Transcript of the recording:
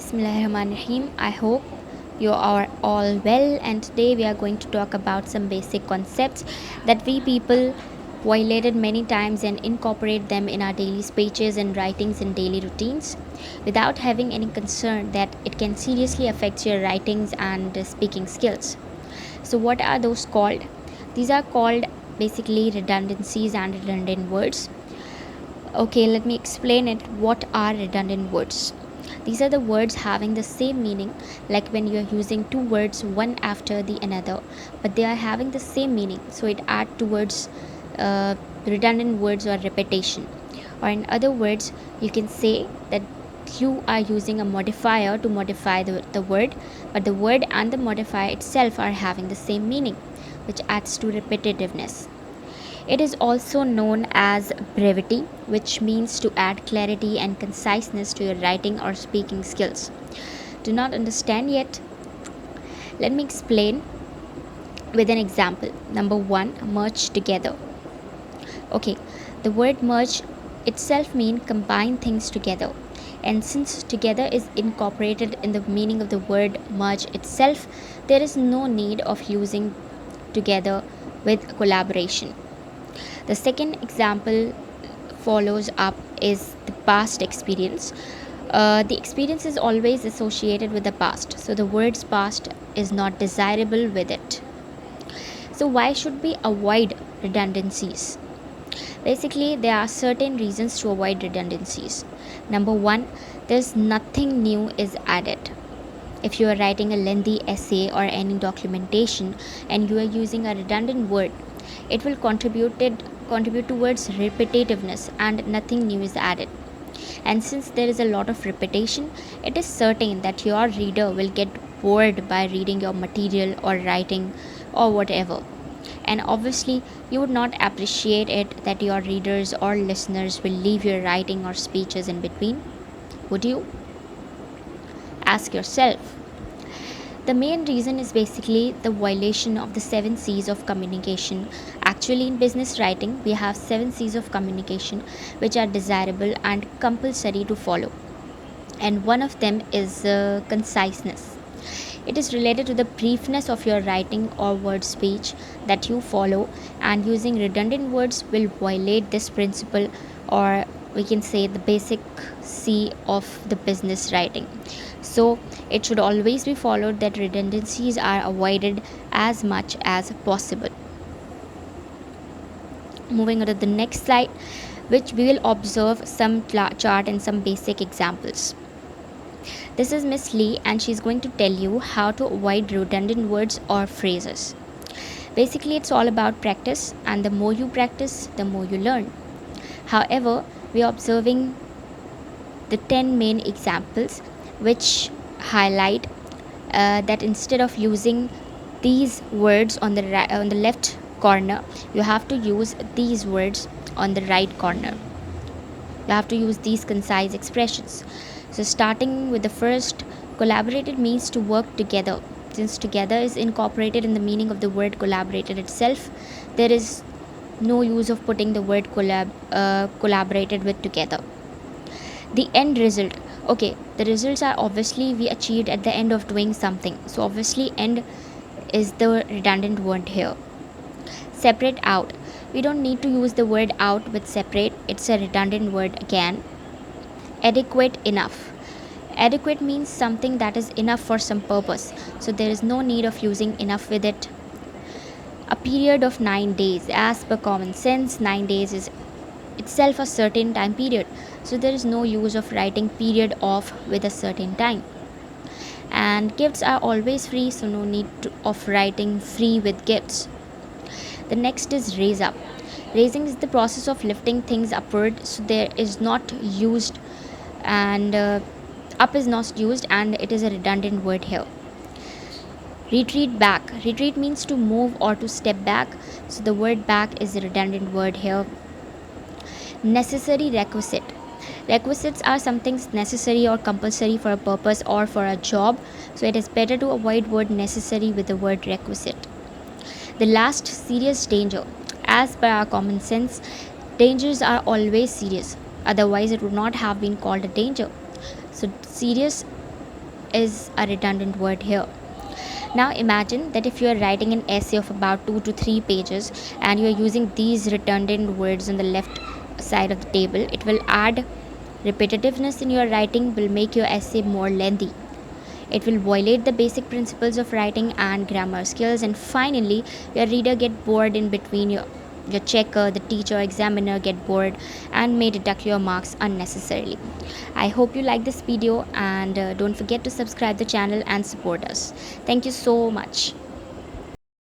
Bismillahirrahmanirrahim. I hope you are all well, and today we are going to talk about some basic concepts that we people violated many times and incorporate them in our daily speeches and writings and daily routines without having any concern that it can seriously affect your writings and speaking skills. So, what are those called? These are called basically redundancies and redundant words. Okay, let me explain it. What are redundant words? These are the words having the same meaning, like when you are using two words one after the another, but they are having the same meaning, so it adds towards redundant words or repetition. Or, in other words, you can say that you are using a modifier to modify the word, but the word and the modifier itself are having the same meaning, which adds to repetitiveness. It is also known as brevity, which means to add clarity and conciseness to your writing or speaking skills. Do not understand yet? Let me explain with an example. Number one, merge together. Okay, the word merge itself means combine things together. And since together is incorporated in the meaning of the word merge itself, there is no need of using together with collaboration. The second example follows up is the past experience. The experience is always associated with the past, so the word's past is not desirable with it. So, why should we avoid redundancies? Basically, there are certain reasons to avoid redundancies. Number one, there's nothing new is added. If you are writing a lengthy essay or any documentation and you are using a redundant word, it will contribute towards repetitiveness and nothing new is added. And since there is a lot of repetition, it is certain that your reader will get bored by reading your material or writing or whatever. And obviously, you would not appreciate it that your readers or listeners will leave your writing or speeches in between. Would you? Ask yourself. The main reason is basically the violation of the 7 C's of communication. Actually, in business writing, we have 7 C's of communication which are desirable and compulsory to follow. And one of them is conciseness. It is related to the briefness of your writing or word speech that you follow, and using redundant words will violate this principle, or we can say the basic C of the business writing. So, it should always be followed that redundancies are avoided as much as possible. Moving on to the next slide, which we will observe some chart and some basic examples. This is Miss Lee, and she's going to tell you how to avoid redundant words or phrases. Basically, it's all about practice, and the more you practice, the more you learn. However, we are observing the 10 main examples which highlight that instead of using these words on the left corner, you have to use these words on the right corner. You have to use these concise expressions. So, starting with the first, collaborated means to work together. Since together is incorporated in the meaning of the word collaborated itself, there is no use of putting the word collaborated with together. The end result. Okay, the results are obviously we achieved at the end of doing something. So, obviously, end is the redundant word here. Separate out. We don't need to use the word out with separate, it's a redundant word again. Adequate enough. Adequate means something that is enough for some purpose, so there is no need of using enough with it. A period of 9 days. As per common sense, 9 days is itself a certain time period, so there is no use of writing period off with a certain time. And gifts are always free, so no need of writing free with gifts. The next is raise up. Raising is the process of lifting things upward, so there is not used and up is not used, and it is a redundant word here. Retreat back. Retreat means to move or to step back, so the word back is a redundant word here. Necessary requisite. Requisites are something necessary or compulsory for a purpose or for a job, so it is better to avoid word necessary with the word requisite. The last, serious danger. As per our common sense, dangers are always serious, otherwise it would not have been called a danger. So serious is a redundant word here. Now imagine that if you are writing an essay of about 2 to 3 pages and you are using these redundant words on the left side of the table, it will add repetitiveness in your writing, will make your essay more lengthy. It will violate the basic principles of writing and grammar skills, and finally, your reader get bored in between your checker, the teacher, examiner get bored and may deduct your marks unnecessarily. I hope you like this video and don't forget to subscribe the channel and support us. Thank you so much.